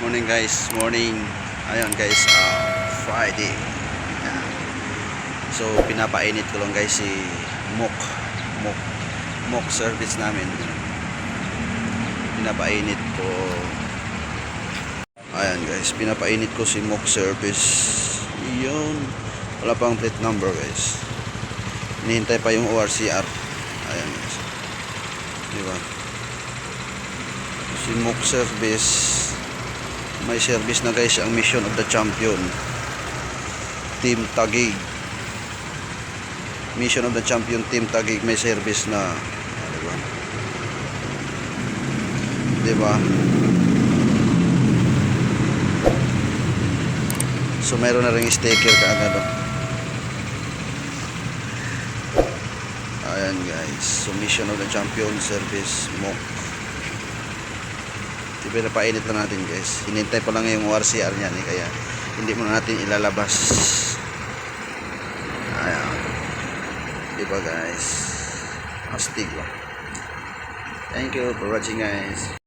Morning guys, morning. Ayun guys, Friday. Ayan. So pinapainit ko lang guys si Mok. Mok. Mok service namin. Pinapainit ko. Ayan guys, pinapainit ko si Mok service. Iyon. Wala pang plate number guys. Hinihintay pa yung ORCR. Ayan guys. Diba? Si Mok service. May service na guys ang Mission of the Champion Team Taguig. Mission of the Champion Team Taguig may service na, diba? Diba? So meron na ring sticker kaagad, oh. Ayan guys, so Mission of the Champion service Mok. Pinapainit na natin guys. Hinintay pa lang yung ORCR niyan kaya hindi mo natin ilalabas. Ayan. Diba guys? Astig lang. Thank you for watching guys.